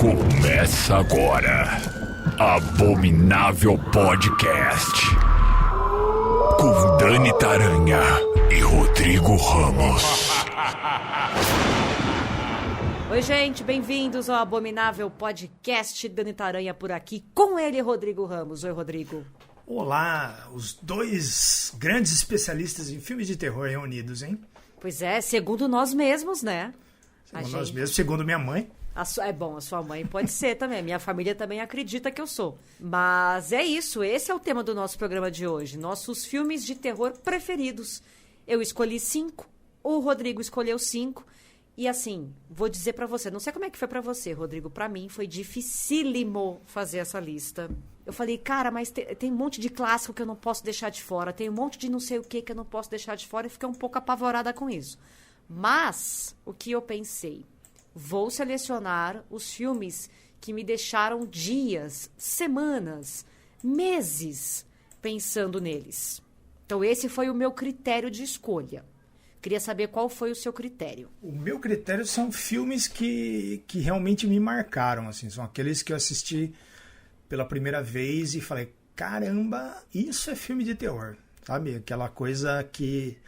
Começa agora, Abominável Podcast, com Dani Taranha e Rodrigo Ramos. Oi, gente, bem-vindos ao Abominável Podcast. Dani Taranha por aqui, com ele, Rodrigo Ramos. Oi, Rodrigo. Olá, os dois grandes especialistas em filmes de terror reunidos, hein? Pois é, segundo nós mesmos, né? Segundo nós mesmos, segundo minha mãe. É bom, a sua mãe pode ser também. Minha família também acredita que eu sou. Mas é isso, esse é o tema do nosso programa de hoje. Nossos filmes de terror preferidos. Eu escolhi 5, o Rodrigo escolheu 5. E assim, vou dizer pra você, não sei como é que foi pra você, Rodrigo. Pra mim foi dificílimo fazer essa lista. Eu falei, cara, mas tem um monte de clássico que eu não posso deixar de fora. Tem um monte de não sei o que eu não posso deixar de fora. E fiquei um pouco apavorada com isso. Mas, o que eu pensei? Vou selecionar os filmes que me deixaram dias, semanas, meses pensando neles. Então, esse foi o meu critério de escolha. Queria saber qual foi o seu critério. O meu critério são filmes que realmente me marcaram, assim. São aqueles que eu assisti pela primeira vez e falei, caramba, isso é filme de terror, sabe? Aquela coisa que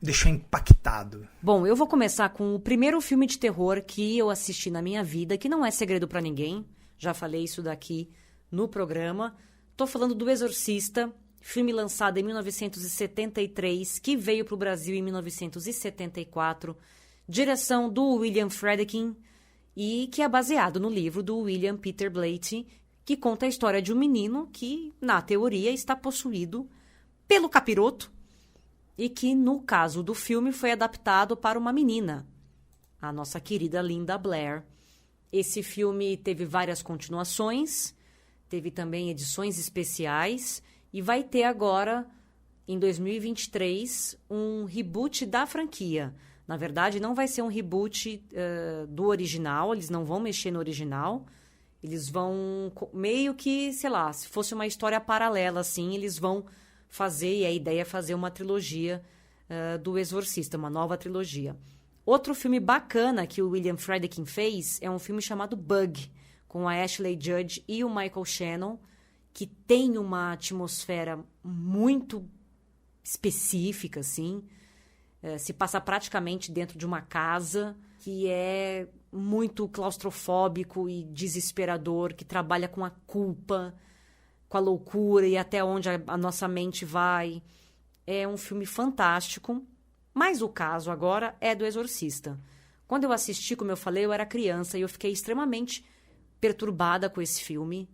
deixou impactado. Bom, eu vou começar com o primeiro filme de terror que eu assisti na minha vida, que não é segredo pra ninguém. Já falei isso daqui no programa. Tô falando do Exorcista, filme lançado em 1973, que veio pro Brasil em 1974. Direção do William Friedkin e que é baseado no livro do William Peter Blatty, que conta a história de um menino que, na teoria, está possuído pelo capiroto, e que, no caso do filme, foi adaptado para uma menina, a nossa querida Linda Blair. Esse filme teve várias continuações, teve também edições especiais, e vai ter agora, em 2023, um reboot da franquia. Na verdade, não vai ser um reboot do original, eles não vão mexer no original, eles vão meio que, sei lá, se fosse uma história paralela, assim, eles vão fazer, e a ideia é fazer uma trilogia do Exorcista, uma nova trilogia. Outro filme bacana que o William Friedkin fez é um filme chamado Bug, com a Ashley Judd e o Michael Shannon, que tem uma atmosfera muito específica, assim, se passa praticamente dentro de uma casa, que é muito claustrofóbico e desesperador, que trabalha com a culpa, com a loucura e até onde a nossa mente vai. É um filme fantástico, mas o caso agora é do Exorcista. Quando eu assisti, como eu falei, eu era criança e eu fiquei extremamente perturbada com esse filme.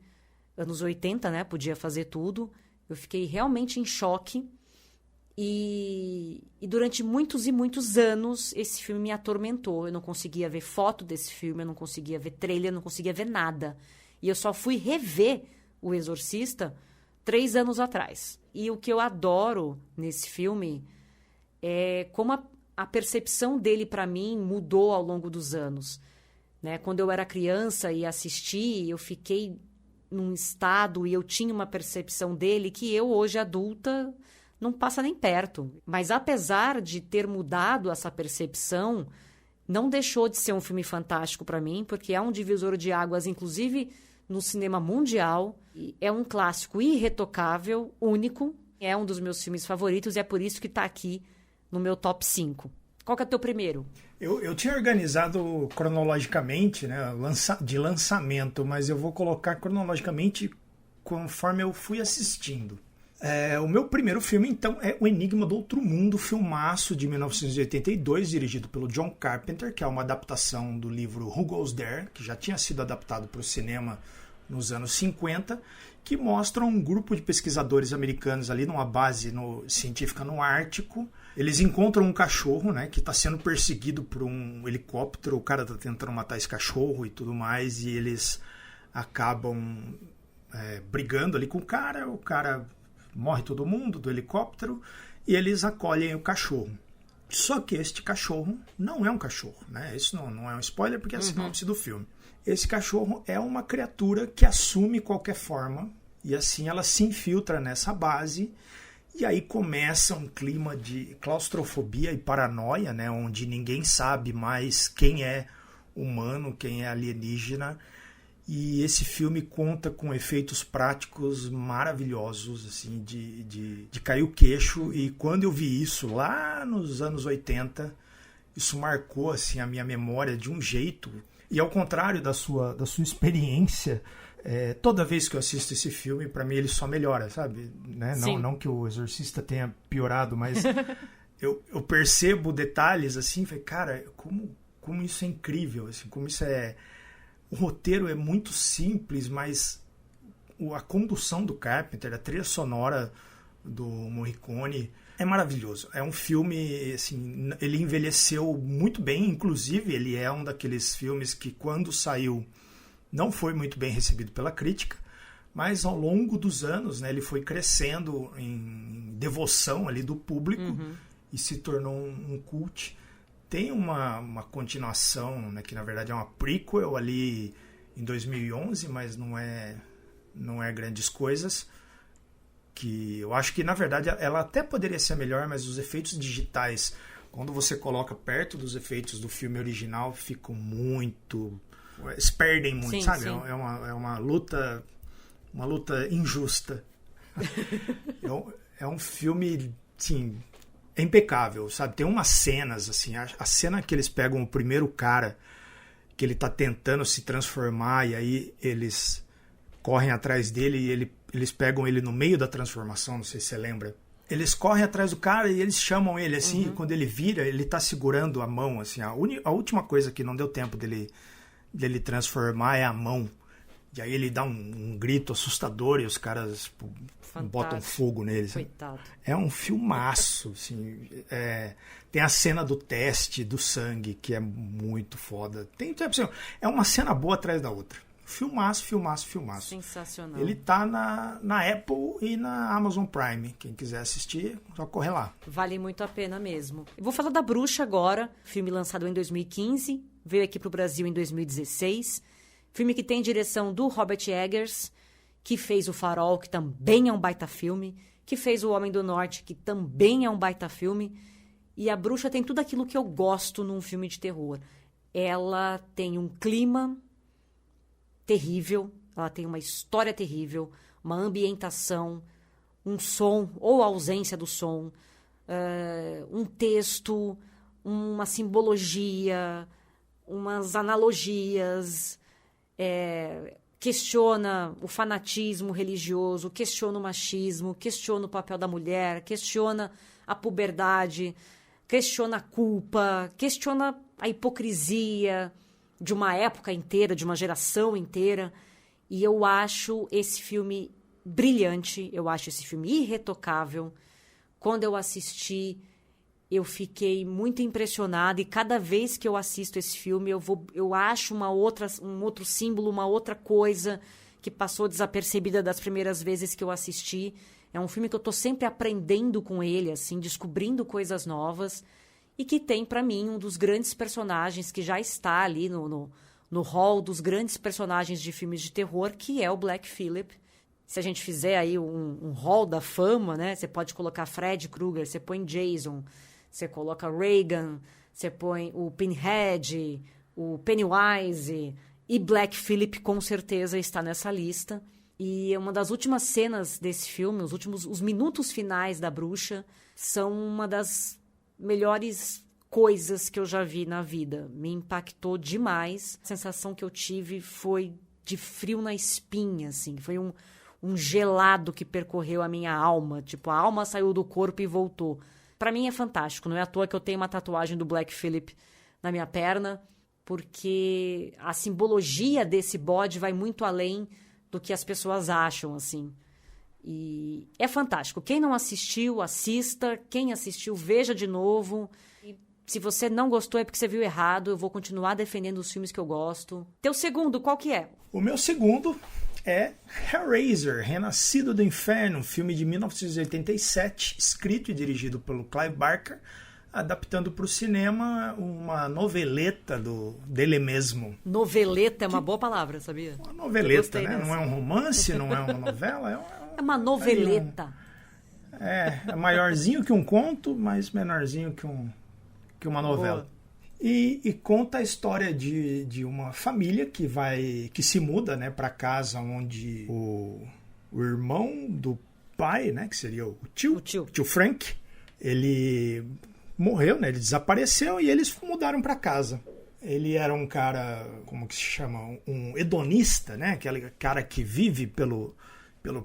Anos 80, né? Podia fazer tudo. Eu fiquei realmente em choque. E durante muitos e muitos anos, esse filme me atormentou. Eu não conseguia ver foto desse filme, eu não conseguia ver trailer, eu não conseguia ver nada. E eu só fui rever O Exorcista 3 anos atrás. E o que eu adoro nesse filme é como a percepção dele para mim mudou ao longo dos anos, né? Quando eu era criança e assisti, eu fiquei num estado e eu tinha uma percepção dele que eu, hoje adulta, não passa nem perto. Mas apesar de ter mudado essa percepção, não deixou de ser um filme fantástico para mim, porque é um divisor de águas, inclusive no cinema mundial. É um clássico irretocável, único. É um dos meus filmes favoritos e é por isso que está aqui no meu top 5. Qual que é o teu primeiro? Eu tinha organizado cronologicamente, né, de lançamento, mas eu vou colocar cronologicamente conforme eu fui assistindo. O meu primeiro filme, então, é O Enigma do Outro Mundo, filmaço de 1982, dirigido pelo John Carpenter, que é uma adaptação do livro Who Goes There, que já tinha sido adaptado para o cinema nos anos 50, que mostra um grupo de pesquisadores americanos ali numa base científica no Ártico. Eles encontram um cachorro, né, que está sendo perseguido por um helicóptero, o cara está tentando matar esse cachorro e tudo mais, e eles acabam brigando ali com o cara morre todo mundo do helicóptero, e eles acolhem o cachorro. Só que este cachorro não é um cachorro, né? Isso não é um spoiler, porque é a sinopse do filme. Esse cachorro é uma criatura que assume qualquer forma, e assim ela se infiltra nessa base, e aí começa um clima de claustrofobia e paranoia, né? Onde ninguém sabe mais quem é humano, quem é alienígena. E esse filme conta com efeitos práticos maravilhosos, assim, de cair o queixo. E quando eu vi isso lá nos anos 80, isso marcou assim, a minha memória de um jeito. E ao contrário da sua experiência, toda vez que eu assisto esse filme, para mim ele só melhora, sabe? Né? Não que o Exorcista tenha piorado, mas eu percebo detalhes assim, falei, cara, como isso é incrível, assim, como isso é... O roteiro é muito simples, mas a condução do Carpenter, a trilha sonora do Morricone é maravilhoso. É um filme, assim, ele envelheceu muito bem, inclusive ele é um daqueles filmes que quando saiu não foi muito bem recebido pela crítica, mas ao longo dos anos, né, ele foi crescendo em devoção ali do público e se tornou um cult. Tem uma continuação, né, que na verdade é uma prequel ali em 2011, mas não é grandes coisas, que eu acho que na verdade ela até poderia ser melhor, mas os efeitos digitais, quando você coloca perto dos efeitos do filme original, ficam muito... Eles perdem muito, sim, sabe? Sim. É uma luta injusta. É um filme, sim... É impecável, sabe? Tem umas cenas, assim, a cena que eles pegam o primeiro cara, que ele tá tentando se transformar, e aí eles correm atrás dele e eles pegam ele no meio da transformação, não sei se você lembra. Eles correm atrás do cara e eles chamam ele, assim, e quando ele vira, ele tá segurando a mão, assim. A última coisa que não deu tempo dele transformar é a mão. E aí ele dá um grito assustador e os caras tipo, botam fogo nele. Coitado. É um filmaço. Assim, tem a cena do teste do sangue, que é muito foda. É uma cena boa atrás da outra. Filmaço. Sensacional. Ele tá na Apple e na Amazon Prime. Quem quiser assistir, só correr lá. Vale muito a pena mesmo. Eu vou falar da Bruxa agora. Filme lançado em 2015. Veio aqui pro Brasil em 2016. Filme que tem direção do Robert Eggers, que fez O Farol, que também é um baita filme, que fez O Homem do Norte, que também é um baita filme. E A Bruxa tem tudo aquilo que eu gosto num filme de terror. Ela tem um clima terrível, ela tem uma história terrível, uma ambientação, um som ou ausência do som, um texto, uma simbologia, umas analogias... questiona o fanatismo religioso, questiona o machismo, questiona o papel da mulher, questiona a puberdade, questiona a culpa, questiona a hipocrisia de uma época inteira, de uma geração inteira. E eu acho esse filme brilhante, eu acho esse filme irretocável. Quando eu assisti, eu fiquei muito impressionada e cada vez que eu assisto esse filme eu acho um outro símbolo, uma outra coisa que passou desapercebida das primeiras vezes que eu assisti. É um filme que eu tô sempre aprendendo com ele, assim, descobrindo coisas novas e que tem para mim um dos grandes personagens que já está ali no hall dos grandes personagens de filmes de terror, que é o Black Phillip. Se a gente fizer aí um hall da fama, né? Você pode colocar Fred Krueger, você põe Jason, você coloca Reagan, você põe o Pinhead, o Pennywise, e Black Phillip com certeza está nessa lista. E uma das últimas cenas desse filme, os minutos finais da Bruxa, são uma das melhores coisas que eu já vi na vida. Me impactou demais. A sensação que eu tive foi de frio na espinha, assim. Foi um gelado que percorreu a minha alma. Tipo, a alma saiu do corpo e voltou. Pra mim é fantástico, não é à toa que eu tenho uma tatuagem do Black Phillip na minha perna, porque a simbologia desse bode vai muito além do que as pessoas acham, assim. E é fantástico. Quem não assistiu, assista. Quem assistiu, veja de novo. E se você não gostou é porque você viu errado. Eu vou continuar defendendo os filmes que eu gosto. Teu segundo, qual que é? O meu segundo é Hellraiser, Renascido do Inferno, um filme de 1987, escrito e dirigido pelo Clive Barker, adaptando para o cinema uma noveleta dele mesmo. Noveleta é uma boa palavra, sabia? Uma noveleta, né? Não é um romance, não é uma novela. É uma noveleta. É maiorzinho que um conto, mas menorzinho que uma novela. Boa. E conta a história de uma família que se muda, né, para casa onde o irmão do pai, né, que seria o tio Frank, ele morreu, né, ele desapareceu e eles mudaram para casa. Ele era um cara, como que se chama, um hedonista, né, aquele cara que vive pelo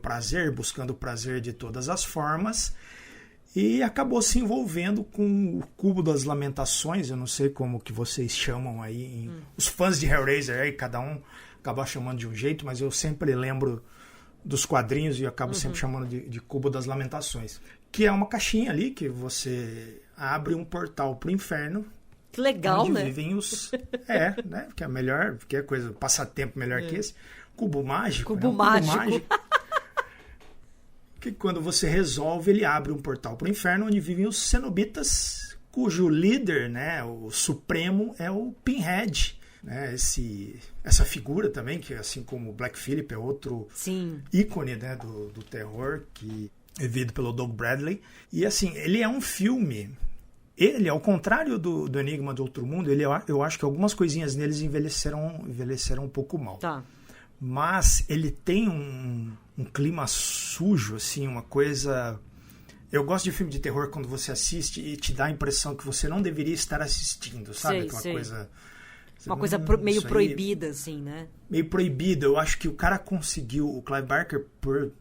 prazer, buscando o prazer de todas as formas. E acabou se envolvendo com o Cubo das Lamentações, eu não sei como que vocês chamam aí, os fãs de Hellraiser, aí cada um acaba chamando de um jeito, mas eu sempre lembro dos quadrinhos e acabo sempre chamando de Cubo das Lamentações, que é uma caixinha ali que você abre um portal pro inferno. Que legal, onde né? Vivem os... né? Que é melhor, que é coisa, passatempo melhor que esse. Cubo mágico. Cubo mágico. Que quando você resolve, ele abre um portal para o inferno, onde vivem os cenobitas, cujo líder, né, o supremo, é o Pinhead. Né, essa figura também, que assim como o Black Phillip é outro ícone, né, do terror, que é vivido pelo Doug Bradley. E assim, ele é um filme... Ele, ao contrário do Enigma do Outro Mundo, eu acho que algumas coisinhas neles envelheceram um pouco mal. Tá. Mas ele tem um clima sujo, assim, uma coisa... Eu gosto de filme de terror quando você assiste e te dá a impressão que você não deveria estar assistindo, sabe? Coisa... Uma coisa meio proibida, assim, né? Meio proibida. Eu acho que o cara conseguiu... O Clive Barker, por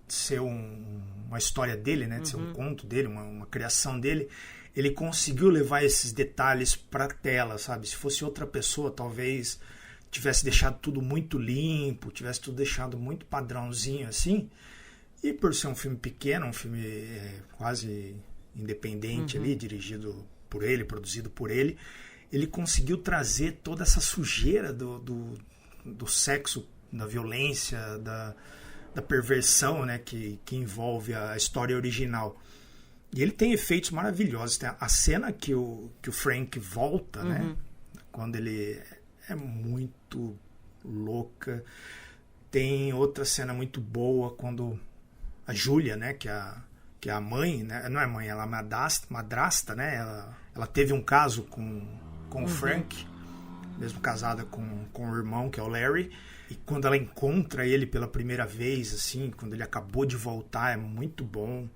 ser uma história dele, né? De ser um conto dele, uma criação dele, ele conseguiu levar esses detalhes pra tela, sabe? Se fosse outra pessoa, talvez... tivesse deixado tudo muito limpo, tivesse tudo deixado muito padrãozinho assim. E por ser um filme pequeno, um filme quase independente ali, dirigido por ele, produzido por ele, ele conseguiu trazer toda essa sujeira do sexo, da violência, da perversão, né, que envolve a história original. E ele tem efeitos maravilhosos. Tem a cena que o Frank volta, né, quando ele... é muito louca. Tem outra cena muito boa quando a Júlia, né, que é a mãe, né, não é mãe, ela é madrasta, né, ela teve um caso com o Frank, mesmo casada com o irmão, que é o Larry, e quando ela encontra ele pela primeira vez, assim, quando ele acabou de voltar, é muito bom.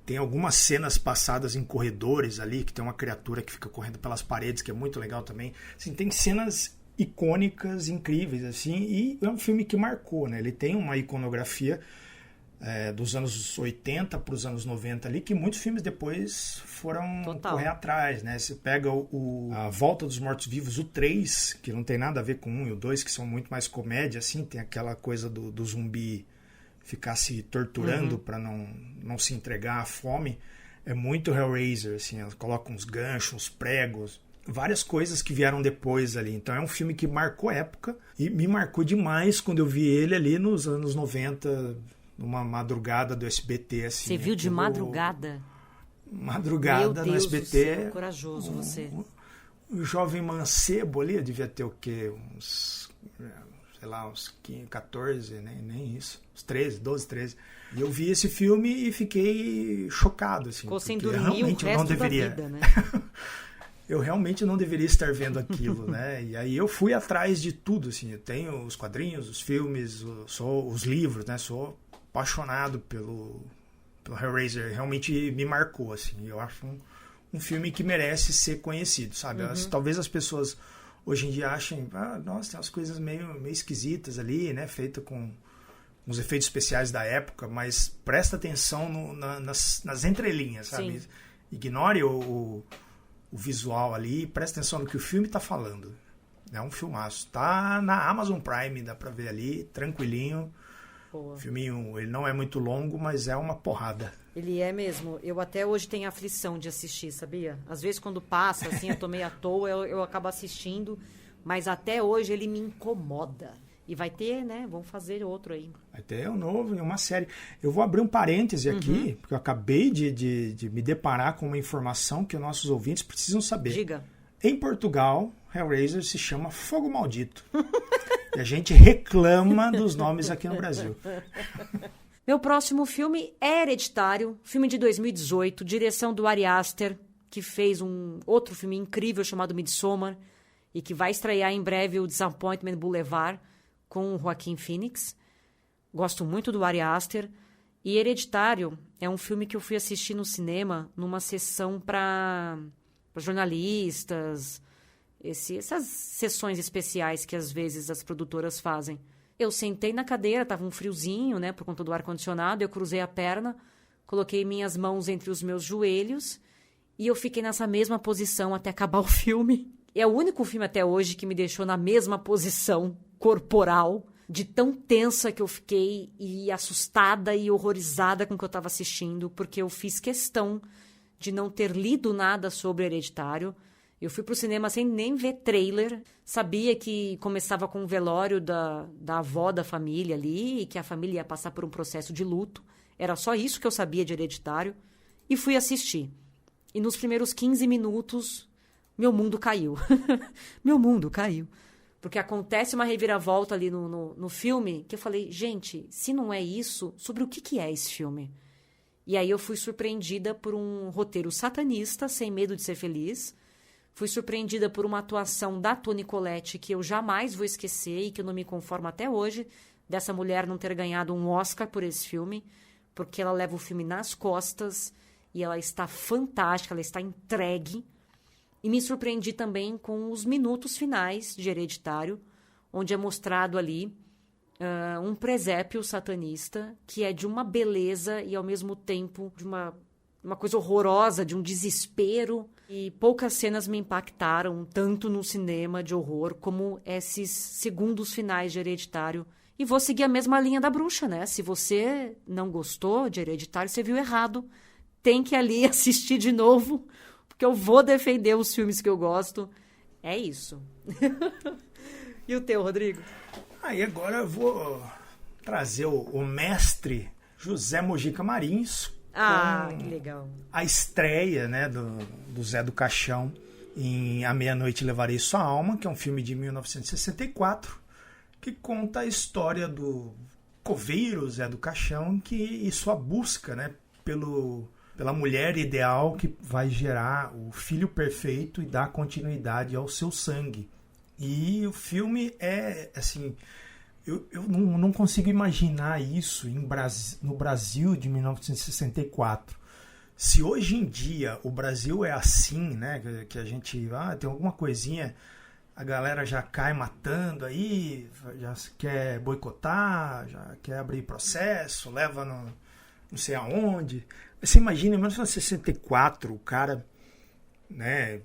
Tem algumas cenas passadas em corredores ali, que tem uma criatura que fica correndo pelas paredes, que é muito legal também. Assim, tem cenas icônicas, incríveis, assim, e é um filme que marcou, né? Ele tem uma iconografia dos anos 80 para os anos 90 ali, que muitos filmes depois foram correr atrás, né? Você pega a Volta dos Mortos-Vivos, o 3, que não tem nada a ver com o 1 e o 2, que são muito mais comédia, assim, tem aquela coisa do zumbi ficar se torturando para não se entregar à fome. É muito Hellraiser, assim, ela coloca uns ganchos, uns pregos, várias coisas que vieram depois ali. Então é um filme que marcou época e me marcou demais quando eu vi ele ali nos anos 90, numa madrugada do SBT, assim. Você viu de madrugada? Madrugada no SBT. Do céu, corajoso você. O jovem mancebo ali, devia ter o quê? Uns 15, 14, nem isso. Uns 13, 12, 13. E eu vi esse filme e fiquei chocado, assim. Ficou sem dormir o resto da vida, né? Eu realmente não deveria estar vendo aquilo, né? E aí eu fui atrás de tudo, assim. Eu tenho os quadrinhos, os filmes, os livros, né? Sou apaixonado pelo Hellraiser. Realmente me marcou, assim. Eu acho um filme que merece ser conhecido, sabe? Talvez as pessoas hoje em dia achem, nossa, tem umas coisas meio esquisitas ali, né? Feita com os efeitos especiais da época, mas presta atenção nas entrelinhas, sabe? Sim. Ignore o visual ali, presta atenção no que o filme está falando. É um filmaço. Tá na Amazon Prime, dá pra ver ali, tranquilinho. Boa. O filminho, ele não é muito longo, mas é uma porrada. Ele é mesmo. Eu até hoje tenho aflição de assistir, sabia? Às vezes quando passa, assim, eu tô meio à toa, eu acabo assistindo, mas até hoje ele me incomoda. E vai ter, né? Vamos fazer outro aí. Vai ter um novo, uma série. Eu vou abrir um parêntese aqui, porque eu acabei de me deparar com uma informação que os nossos ouvintes precisam saber. Diga. Em Portugal, Hellraiser se chama Fogo Maldito. E a gente reclama dos nomes aqui no Brasil. Meu próximo filme é Hereditário, filme de 2018, direção do Ari Aster. que fez um outro filme incrível chamado Midsommar e que vai estrear em breve o Disappointment Boulevard com o Joaquin Phoenix. Gosto muito do Ari Aster. E Hereditário é um filme que eu fui assistir no cinema numa sessão para jornalistas, essas sessões especiais que às vezes as produtoras fazem. Eu sentei na cadeira, estava um friozinho, né, por conta do ar-condicionado, eu cruzei a perna, coloquei minhas mãos entre os meus joelhos e eu fiquei nessa mesma posição até acabar o filme. É o único filme até hoje que me deixou na mesma posição corporal, de tão tensa que eu fiquei e assustada e horrorizada com o que eu estava assistindo, porque eu fiz questão de não ter lido nada sobre Hereditário. Eu fui pro cinema sem nem ver trailer, sabia que começava com o velório da avó da família ali, e que a família ia passar por um processo de luto. Era só isso que eu sabia de Hereditário, e fui assistir. E nos primeiros 15 minutos, meu mundo caiu. Meu mundo caiu. Porque acontece uma reviravolta ali no filme, que eu falei, gente, se não é isso, sobre o que é esse filme? E aí eu fui surpreendida por um roteiro satanista, Sem Medo de Ser Feliz. Fui surpreendida por uma atuação da Toni Collette que eu jamais vou esquecer e que eu não me conformo até hoje, dessa mulher não ter ganhado um Oscar por esse filme, porque ela leva o filme nas costas e ela está fantástica, ela está entregue. E me surpreendi também com os minutos finais de Hereditário, onde é mostrado ali um presépio satanista que é de uma beleza e, ao mesmo tempo, de uma coisa horrorosa, de um desespero. E poucas cenas me impactaram, tanto no cinema de horror, como esses segundos finais de Hereditário. E vou seguir a mesma linha da bruxa, né? Se você não gostou de Hereditário, você viu errado. Tem que ali assistir de novo, porque eu vou defender os filmes que eu gosto. É isso. E o teu, Rodrigo? Aí agora eu vou trazer o mestre José Mojica Marins. Que legal. A estreia, né, do Zé do Caixão em A Meia-Noite Levarei Sua Alma, que é um filme de 1964, que conta a história do coveiro Zé do Caixão e sua busca, né, pela mulher ideal que vai gerar o filho perfeito e dar continuidade ao seu sangue. E o filme é, assim, eu não consigo imaginar isso no Brasil de 1964. Se hoje em dia o Brasil é assim, né, que a gente tem alguma coisinha, a galera já cai matando aí, já quer boicotar, já quer abrir processo, leva não sei aonde. Você imagina, em 1964, o cara, né,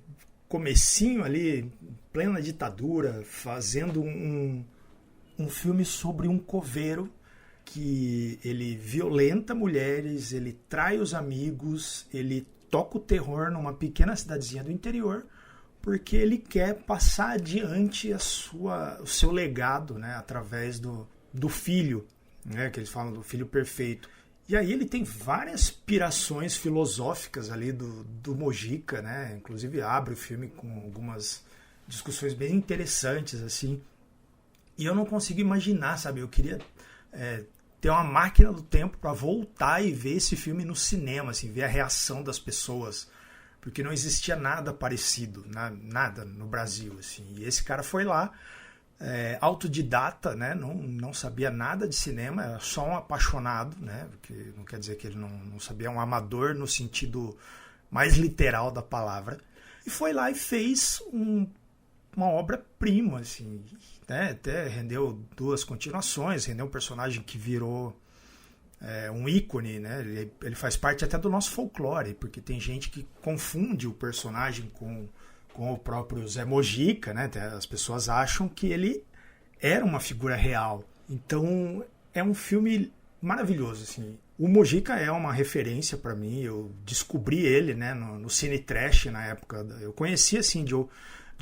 comecinho ali, plena ditadura, fazendo um filme sobre um coveiro que ele violenta mulheres, ele trai os amigos, ele toca o terror numa pequena cidadezinha do interior, porque ele quer passar adiante o seu legado, né, através do filho, né, que eles falam do filho perfeito. E aí ele tem várias pirações filosóficas ali do Mojica, né? Inclusive abre o filme com algumas discussões bem interessantes, assim. E eu não consigo imaginar, sabe? Eu queria ter uma máquina do tempo para voltar e ver esse filme no cinema, assim, ver a reação das pessoas. Porque não existia nada parecido, nada no Brasil, assim. E esse cara foi lá, autodidata, né? Não sabia nada de cinema, era só um apaixonado, né? Porque não quer dizer que ele não sabia, é um amador no sentido mais literal da palavra. E foi lá e fez uma obra-prima, assim, né? Até rendeu 2 continuações, rendeu um personagem que virou um ícone, né? Ele faz parte até do nosso folclore, porque tem gente que confunde o personagem com o próprio Zé Mojica, né? As pessoas acham que ele era uma figura real. Então é um filme maravilhoso, assim. O Mojica é uma referência para mim. Eu descobri ele, né, no Cine Trash na época. Eu conhecia assim de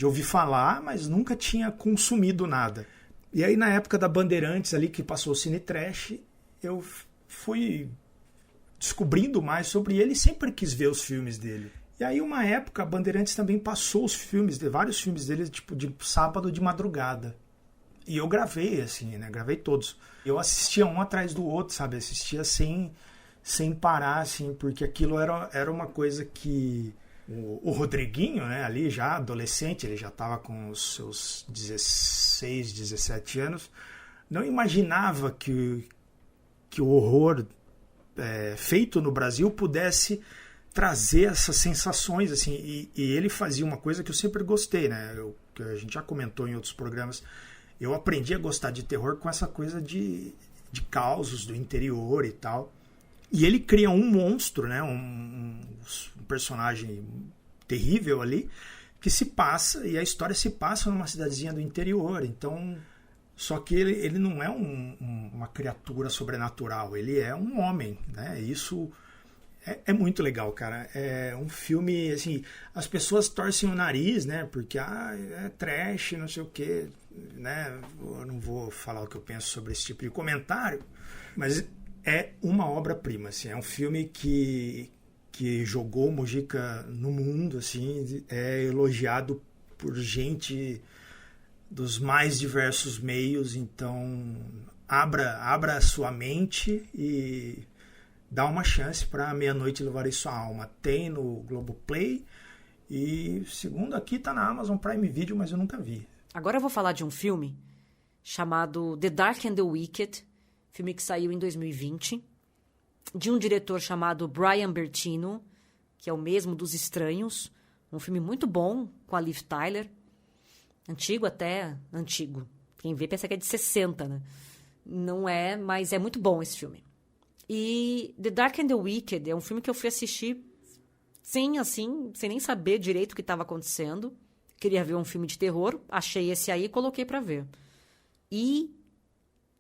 ouvir falar, mas nunca tinha consumido nada. E aí na época da Bandeirantes ali que passou o Cine Trash, eu fui descobrindo mais sobre ele e sempre quis ver os filmes dele. E aí, uma época, a Bandeirantes também passou vários filmes dele, tipo, de sábado de madrugada. E eu gravei, assim, né? Gravei todos. Eu assistia um atrás do outro, sabe? Assistia sem parar, assim, porque aquilo era uma coisa que O Rodriguinho, né, ali já adolescente, ele já estava com os seus 16, 17 anos, não imaginava que o horror feito no Brasil pudesse trazer essas sensações, assim, e ele fazia uma coisa que eu sempre gostei, né, que a gente já comentou em outros programas. Eu aprendi a gostar de terror com essa coisa de causos do interior e tal. E ele cria um monstro, né, um personagem terrível ali, que se passa, e a história se passa numa cidadezinha do interior. Então, só que ele não é uma criatura sobrenatural, ele é um homem, né? Isso é muito legal, cara. É um filme, assim, as pessoas torcem o nariz, né, porque é trash, não sei o quê, né? Eu não vou falar o que eu penso sobre esse tipo de comentário, mas é uma obra-prima, assim, é um filme que jogou Mujica no mundo, assim, é elogiado por gente dos mais diversos meios. Então abra a sua mente e dá uma chance para Meia-Noite Levarei Sua Alma. Tem no Globoplay e, segundo aqui, tá na Amazon Prime Video, mas eu nunca vi. Agora eu vou falar de um filme chamado The Dark and the Wicked, filme que saiu em 2020, de um diretor chamado Brian Bertino, que é o mesmo dos Estranhos, um filme muito bom, com a Liv Tyler, antigo. Quem vê pensa que é de 60, né? Não é, mas é muito bom esse filme. E The Dark and the Wicked é um filme que eu fui assistir sem nem saber direito o que estava acontecendo. Queria ver um filme de terror, achei esse aí e coloquei para ver. E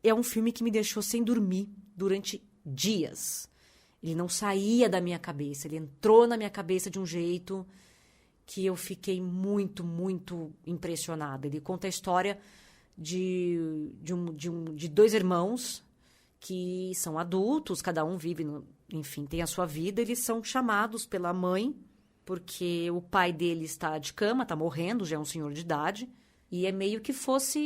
é um filme que me deixou sem dormir durante dias. Ele não saía da minha cabeça, ele entrou na minha cabeça de um jeito que eu fiquei muito, muito impressionada. Ele conta a história de dois irmãos que são adultos, cada um vive, enfim, tem a sua vida. Eles são chamados pela mãe, porque o pai deles está de cama, está morrendo, já é um senhor de idade, e é meio que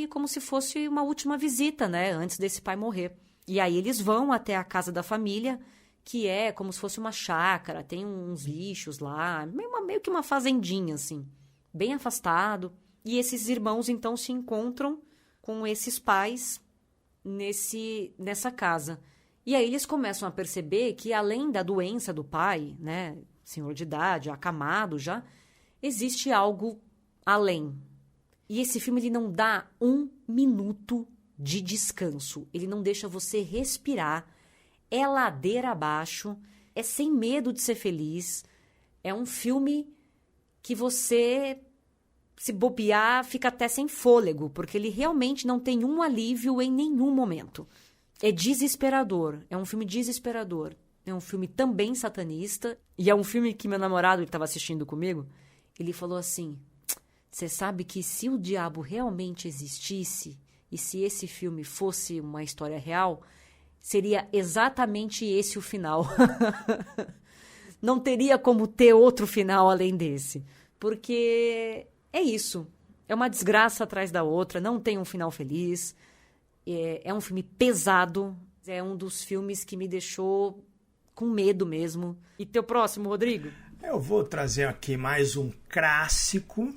como se fosse uma última visita, né, antes desse pai morrer. E aí eles vão até a casa da família, que é como se fosse uma chácara, tem uns bichos lá, meio que uma fazendinha, assim, bem afastado. E esses irmãos, então, se encontram com esses pais nessa casa. E aí eles começam a perceber que, além da doença do pai, né, senhor de idade, acamado já, existe algo além. E esse filme, ele não dá um minuto de descanso. Ele não deixa você respirar. É ladeira abaixo. É sem medo de ser feliz. É um filme que você, se bobear, fica até sem fôlego, porque ele realmente não tem um alívio em nenhum momento. É desesperador. É um filme desesperador. É um filme também satanista. E é um filme que meu namorado estava assistindo comigo. Ele falou assim: você sabe que se o diabo realmente existisse, e se esse filme fosse uma história real, seria exatamente esse o final. Não teria como ter outro final além desse. Porque é isso. É uma desgraça atrás da outra. Não tem um final feliz. É um filme pesado. É um dos filmes que me deixou com medo mesmo. E teu próximo, Rodrigo? Eu vou trazer aqui mais um clássico.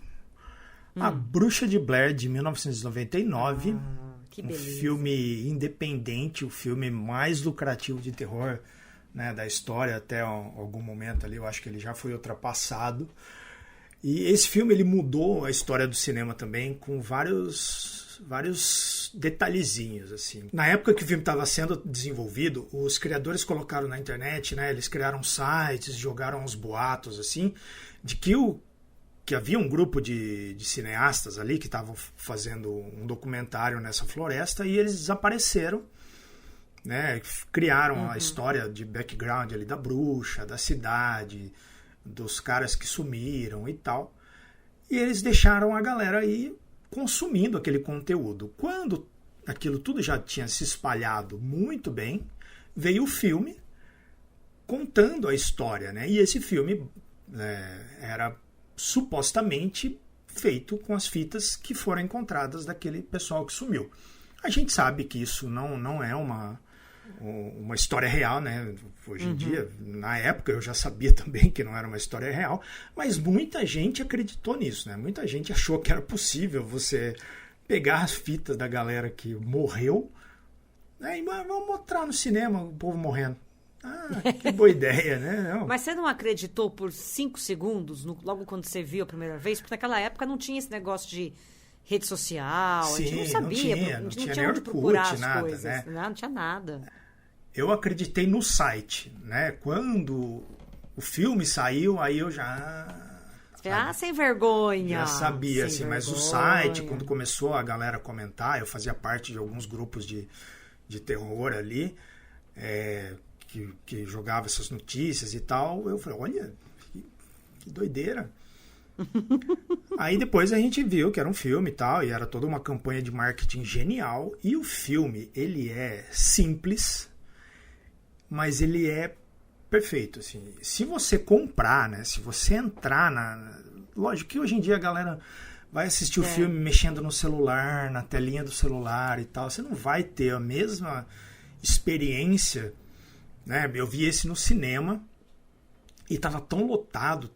A Bruxa de Blair, de 1999. Que beleza. Um filme independente, o filme mais lucrativo de terror, né, da história até algum momento ali. Eu acho que ele já foi ultrapassado. E esse filme, ele mudou a história do cinema também, com vários detalhezinhos, assim. Na época que o filme estava sendo desenvolvido, os criadores colocaram na internet, né, eles criaram sites, jogaram uns boatos, assim, de que havia um grupo de cineastas ali que estavam fazendo um documentário nessa floresta, e eles desapareceram, né? Criaram a história de background ali da bruxa, da cidade, dos caras que sumiram e tal. E eles deixaram a galera aí consumindo aquele conteúdo. Quando aquilo tudo já tinha se espalhado muito bem, veio o filme contando a história, né? E esse filme era supostamente feito com as fitas que foram encontradas daquele pessoal que sumiu. A gente sabe que isso não é uma história real, né? Hoje em dia, na época, eu já sabia também que não era uma história real, mas muita gente acreditou nisso, né? Muita gente achou que era possível você pegar as fitas da galera que morreu, né? E vamos mostrar no cinema o povo morrendo. Ah, que boa ideia, né? Não. Mas você não acreditou por 5 segundos, logo quando você viu a primeira vez? Porque naquela época não tinha esse negócio de rede social, Sim, a gente não sabia, não não tinha tinha onde Orkut, procurar as nada, coisas, né? Não tinha nada. Eu acreditei no site, né? Quando o filme saiu, aí eu já... sem vergonha. Já sabia, sem assim, mas o vergonha. site, quando começou a galera comentar, eu fazia parte de alguns grupos de terror ali, que jogava essas notícias e tal, eu falei, olha, que doideira. Aí depois a gente viu que era um filme e tal, e era toda uma campanha de marketing genial, e o filme, ele é simples, mas ele é perfeito, assim. Se você comprar, né, se você entrar lógico que hoje em dia a galera vai assistir o filme mexendo no celular, na telinha do celular e tal, você não vai ter a mesma experiência, né? Eu vi esse no cinema, e tava tão lotado,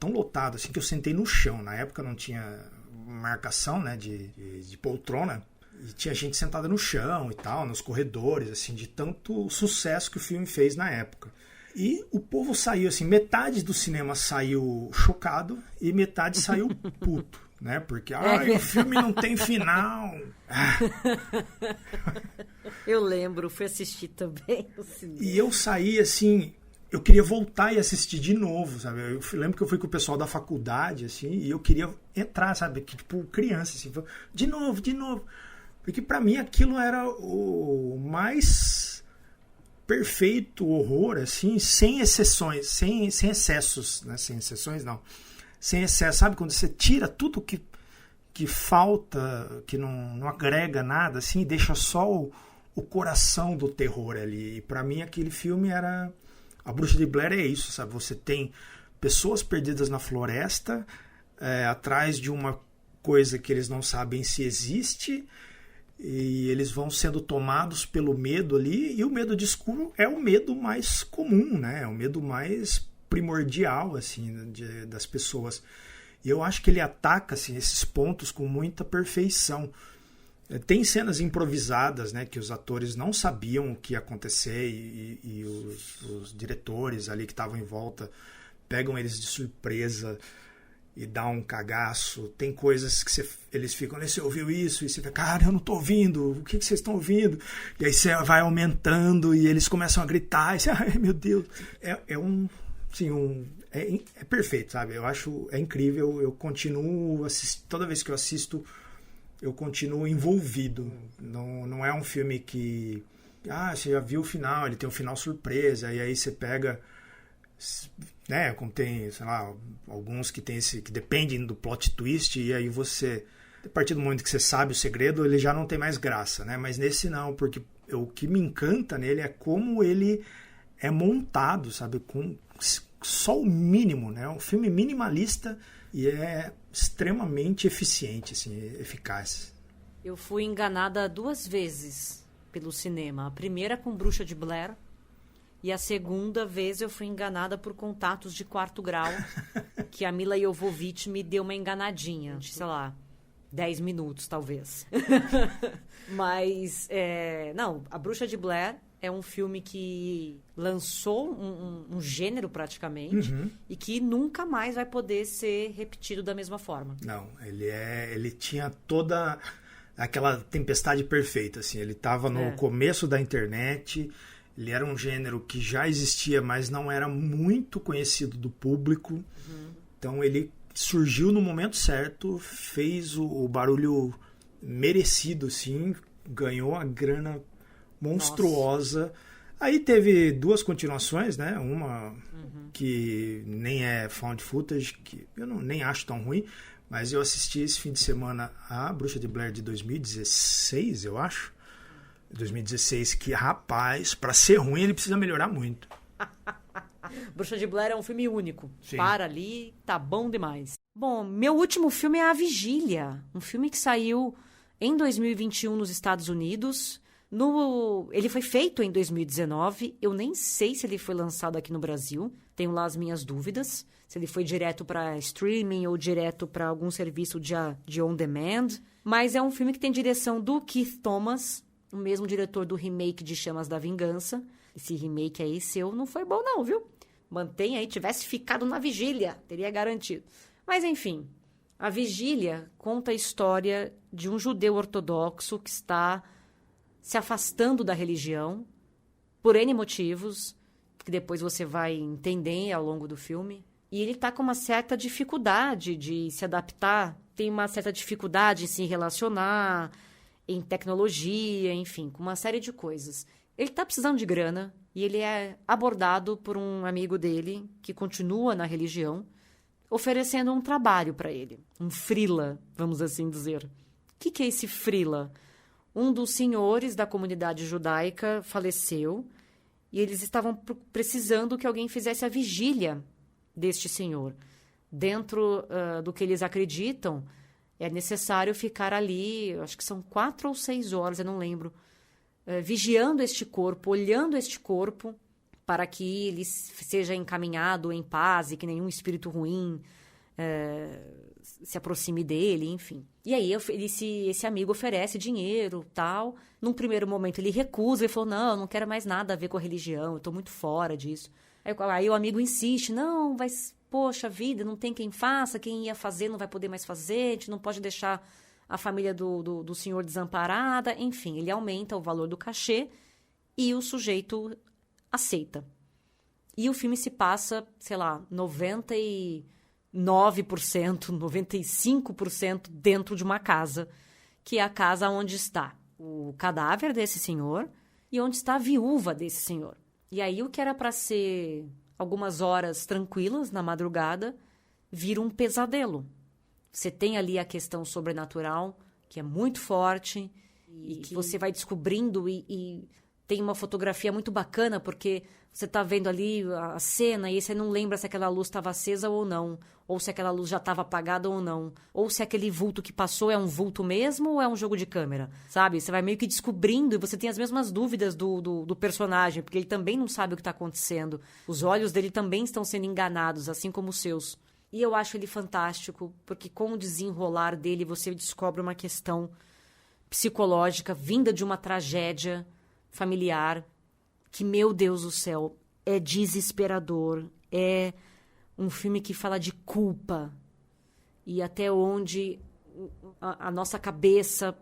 assim, que eu sentei no chão. Na época não tinha marcação, né, de poltrona. E tinha gente sentada no chão e tal, nos corredores, assim, de tanto sucesso que o filme fez na época. E o povo saiu, assim, metade do cinema saiu chocado e metade saiu puto, né? Porque, o filme não tem final. Eu lembro, fui assistir também no cinema. E eu saí, assim... Eu queria voltar e assistir de novo, sabe? Eu lembro que eu fui com o pessoal da faculdade, assim, e eu queria entrar, sabe? Tipo, criança, assim, de novo. Porque pra mim aquilo era o mais perfeito horror, assim, sem exceções, sem excessos, né? Sem exceções, não. Sem excesso, sabe? Quando você tira tudo que falta, que não agrega nada, assim, e deixa só o coração do terror ali. E pra mim aquele filme era... A Bruxa de Blair é isso, sabe? Você tem pessoas perdidas na floresta, atrás de uma coisa que eles não sabem se existe, e eles vão sendo tomados pelo medo ali, e o medo de escuro é o medo mais comum, né? É o medo mais primordial, assim, das pessoas. E eu acho que ele ataca, assim, esses pontos com muita perfeição. Tem cenas improvisadas, né, que os atores não sabiam o que ia acontecer e os diretores ali que estavam em volta pegam eles de surpresa e dá um cagaço. Tem coisas que eles ficam, você ouviu isso? E você fica, cara, eu não tô ouvindo, o que vocês estão ouvindo? E aí você vai aumentando e eles começam a gritar, e você, ai meu Deus. É perfeito, sabe? Eu acho, é incrível, eu continuo toda vez que eu assisto, eu continuo envolvido. Não é um filme que... você já viu o final, ele tem um final surpresa, e aí você pega... né, como tem, sei lá, alguns que tem que dependem do plot twist, e aí você... A partir do momento que você sabe o segredo, ele já não tem mais graça, né? Mas nesse não, porque o que me encanta nele é como ele é montado, sabe? Com só o mínimo, né? Um filme minimalista e é extremamente eficiente, assim, eficaz. Eu fui enganada 2 vezes pelo cinema. A primeira com Bruxa de Blair e a segunda vez eu fui enganada por Contatos de Quarto Grau, que a Mila Jovovich me deu uma enganadinha, de, sei lá, 10 minutos, talvez. Mas, não, A Bruxa de Blair é um filme que lançou um gênero praticamente e que nunca mais vai poder ser repetido da mesma forma. Não, ele tinha toda aquela tempestade perfeita, assim. Ele estava no começo da internet, ele era um gênero que já existia, mas não era muito conhecido do público. Então ele surgiu no momento certo, fez o barulho merecido, assim, ganhou a grana monstruosa. Nossa. Aí teve 2 continuações, né? Uma que nem é found footage, que eu nem acho tão ruim, mas eu assisti esse fim de semana a Bruxa de Blair de 2016, eu acho. 2016, que, rapaz, pra ser ruim ele precisa melhorar muito. Bruxa de Blair é um filme único. Sim. Para ali, tá bom demais. Bom, meu último filme é A Vigília, um filme que saiu em 2021 nos Estados Unidos. Ele foi feito em 2019. Eu nem sei se ele foi lançado aqui no Brasil. Tenho lá as minhas dúvidas. Se ele foi direto para streaming ou direto para algum serviço de on-demand. Mas é um filme que tem direção do Keith Thomas, o mesmo diretor do remake de Chamas da Vingança. Esse remake aí seu não foi bom não, viu? Mantenha aí, tivesse ficado na Vigília, teria garantido. Mas enfim, A Vigília conta a história de um judeu ortodoxo que está se afastando da religião por N motivos, que depois você vai entender ao longo do filme. E ele está com uma certa dificuldade de se adaptar, tem uma certa dificuldade em se relacionar, em tecnologia, enfim, com uma série de coisas. Ele está precisando de grana e ele é abordado por um amigo dele que continua na religião, oferecendo um trabalho para ele, um frila, vamos assim dizer. O que é esse frila? Um dos senhores da comunidade judaica faleceu e eles estavam precisando que alguém fizesse a vigília deste senhor. Dentro do que eles acreditam, é necessário ficar ali, acho que são 4 ou 6 horas, eu não lembro, vigiando este corpo, olhando este corpo, para que ele seja encaminhado em paz e que nenhum espírito ruim se aproxime dele, enfim. E aí esse amigo oferece dinheiro, tal. Num primeiro momento ele recusa, ele falou, não, eu não quero mais nada a ver com a religião, eu estou muito fora disso. Aí o amigo insiste, não, mas, poxa vida, não tem quem faça, quem ia fazer não vai poder mais fazer, a gente não pode deixar a família do senhor desamparada. Enfim, ele aumenta o valor do cachê e o sujeito aceita. E o filme se passa, sei lá, 99%, 95% dentro de uma casa, que é a casa onde está o cadáver desse senhor e onde está a viúva desse senhor. E aí o que era para ser algumas horas tranquilas na madrugada vira um pesadelo. Você tem ali a questão sobrenatural, que é muito forte, e que você vai descobrindo e tem uma fotografia muito bacana, porque você está vendo ali a cena e você não lembra se aquela luz estava acesa ou não, ou se aquela luz já estava apagada ou não, ou se aquele vulto que passou é um vulto mesmo ou é um jogo de câmera, sabe? Você vai meio que descobrindo e você tem as mesmas dúvidas do personagem, porque ele também não sabe o que está acontecendo. Os olhos dele também estão sendo enganados, assim como os seus. E eu acho ele fantástico, porque com o desenrolar dele você descobre uma questão psicológica vinda de uma tragédia familiar que, meu Deus do céu, é desesperador. É um filme que fala de culpa e até onde a nossa cabeça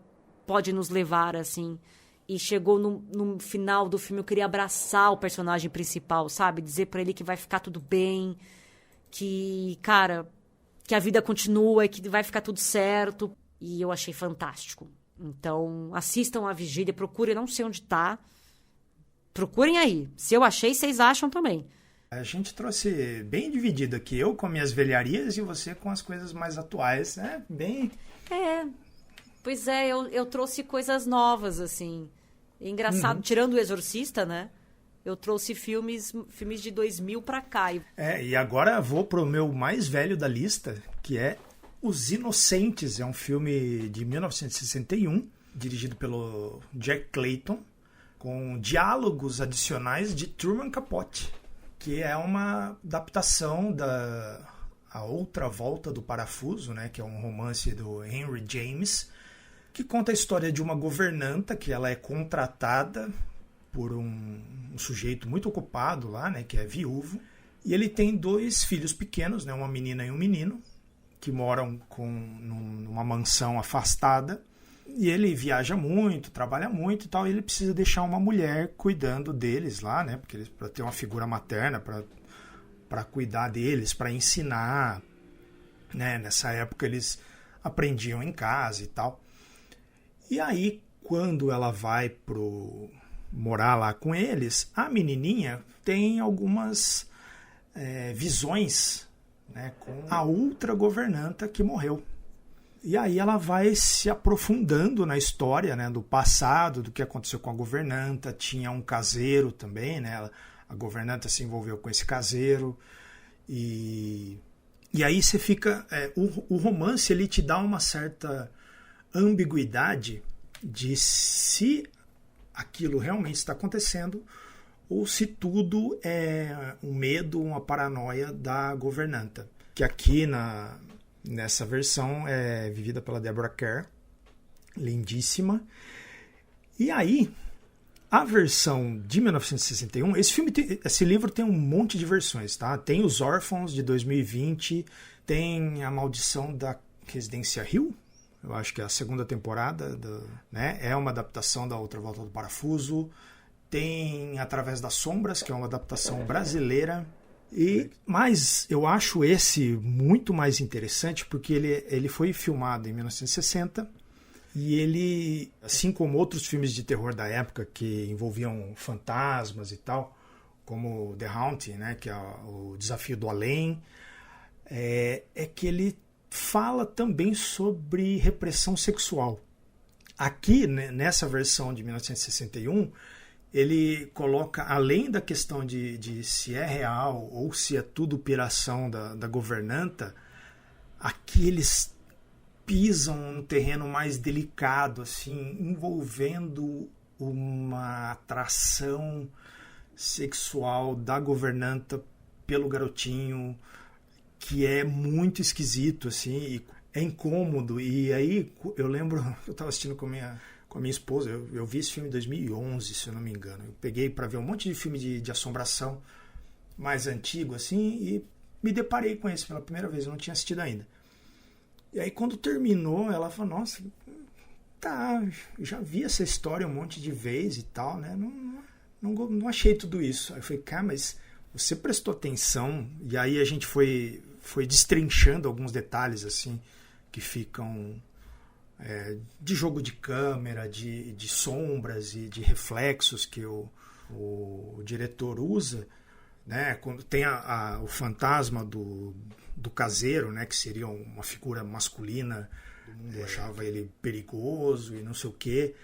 pode nos levar, assim. E chegou no final do filme, eu queria abraçar o personagem principal, sabe? Dizer pra ele que vai ficar tudo bem, que, cara, que a vida continua e que vai ficar tudo certo. E eu achei fantástico. Então, assistam A Vigília, procurem, não sei onde tá. Procurem aí. Se eu achei, vocês acham também. A gente trouxe bem dividido aqui. Eu com minhas velharias e você com as coisas mais atuais, né? Bem... Pois é, eu trouxe coisas novas, assim. Engraçado, tirando O Exorcista, né? Eu trouxe filmes de 2000 pra cá. E agora vou pro meu mais velho da lista, que é Os Inocentes. É um filme de 1961, dirigido pelo Jack Clayton, com diálogos adicionais de Truman Capote, que é uma adaptação da A Outra Volta do Parafuso, né, que é um romance do Henry James, que conta a história de uma governanta que ela é contratada por um sujeito muito ocupado lá, né, que é viúvo, e ele tem 2 filhos pequenos, né, uma menina e um menino, que moram numa mansão afastada. E ele viaja muito, trabalha muito e tal, e ele precisa deixar uma mulher cuidando deles lá, né? Porque para ter uma figura materna, para cuidar deles, para ensinar, né? Nessa época eles aprendiam em casa e tal. E aí, quando ela vai morar lá com eles, a menininha tem algumas visões, né? Com a outra governanta que morreu. E aí ela vai se aprofundando na história, né, do passado, do que aconteceu com a governanta. Tinha um caseiro também, né? A governanta se envolveu com esse caseiro. E aí você fica... o romance ele te dá uma certa ambiguidade de se aquilo realmente está acontecendo ou se tudo é um medo, uma paranoia da governanta, que aqui nessa versão é vivida pela Deborah Kerr, lindíssima. E aí, a versão de 1961, esse livro tem um monte de versões, tá? Tem Os Órfãos, de 2020, tem A Maldição da Residência Hill, eu acho que é a segunda temporada, né? É uma adaptação da Outra Volta do Parafuso. Tem Através das Sombras, que é uma adaptação brasileira. Mas eu acho esse muito mais interessante porque ele foi filmado em 1960 e ele, assim como outros filmes de terror da época que envolviam fantasmas e tal, como The Haunting, né, que é o Desafio do Além, é que ele fala também sobre repressão sexual. Aqui, né, nessa versão de 1961, ele coloca, além da questão de se é real ou se é tudo piração da governanta, aqui eles pisam num terreno mais delicado, assim, envolvendo uma atração sexual da governanta pelo garotinho, que é muito esquisito, assim, e é incômodo. E aí eu lembro, eu estava assistindo com a minha esposa, eu vi esse filme em 2011, se eu não me engano. Eu peguei para ver um monte de filme de assombração mais antigo, assim, e me deparei com esse pela primeira vez, eu não tinha assistido ainda. E aí quando terminou, ela falou, nossa, tá, já vi essa história um monte de vezes e tal, né? Não achei tudo isso. Aí eu falei, cara, mas você prestou atenção? E aí a gente foi destrinchando alguns detalhes, assim, que ficam... de jogo de câmera, de sombras e de reflexos que o diretor usa, né? Quando tem o fantasma do caseiro, né? Que seria uma figura masculina, todo mundo achava ele perigoso e não sei o quê.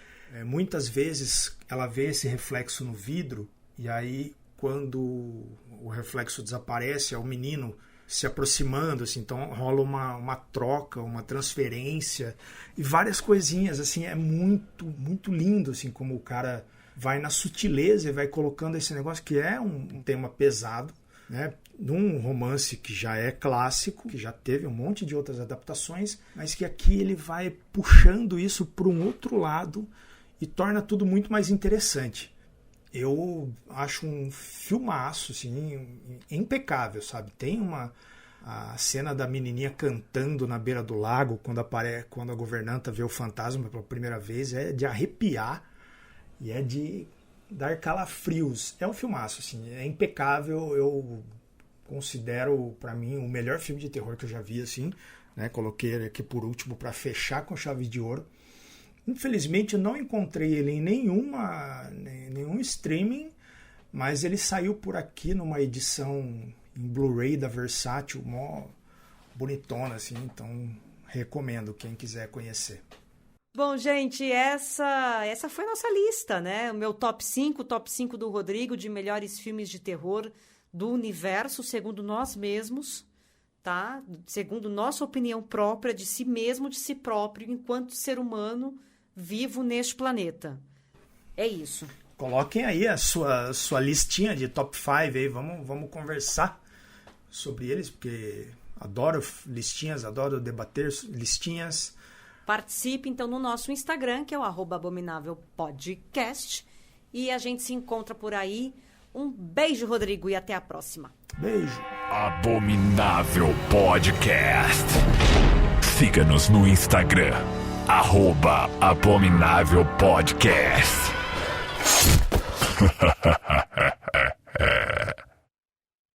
Muitas vezes ela vê esse reflexo no vidro e aí quando o reflexo desaparece é o menino se aproximando, assim, então rola uma troca, uma transferência e várias coisinhas, assim, é muito, muito lindo, assim, como o cara vai na sutileza e vai colocando esse negócio que é um tema pesado, né, num romance que já é clássico, que já teve um monte de outras adaptações, mas que aqui ele vai puxando isso para um outro lado e torna tudo muito mais interessante. Eu acho um filmaço, assim, impecável, sabe? Tem a cena da menininha cantando na beira do lago quando a governanta vê o fantasma pela primeira vez, é de arrepiar e é de dar calafrios. É um filmaço, assim, é impecável. Eu considero, para mim, o melhor filme de terror que eu já vi, assim, né? Coloquei ele aqui por último para fechar com chave de ouro. Infelizmente eu não encontrei ele em nenhum streaming, mas ele saiu por aqui numa edição em Blu-ray da Versátil, mó bonitona, assim, então recomendo quem quiser conhecer. Bom, gente, essa foi a nossa lista, né? O meu top 5 do Rodrigo de melhores filmes de terror do universo, segundo nós mesmos, tá? Segundo nossa opinião própria de si mesmo, de si próprio, enquanto ser humano vivo neste planeta. É isso. Coloquem aí a sua listinha de top 5 aí, vamos conversar sobre eles, porque adoro listinhas, adoro debater listinhas. Participe então no nosso Instagram, que é o @abominávelpodcast, e a gente se encontra por aí. Um beijo, Rodrigo, e até a próxima. Beijo. Abominável Podcast. Siga-nos no Instagram, @abominávelpodcast.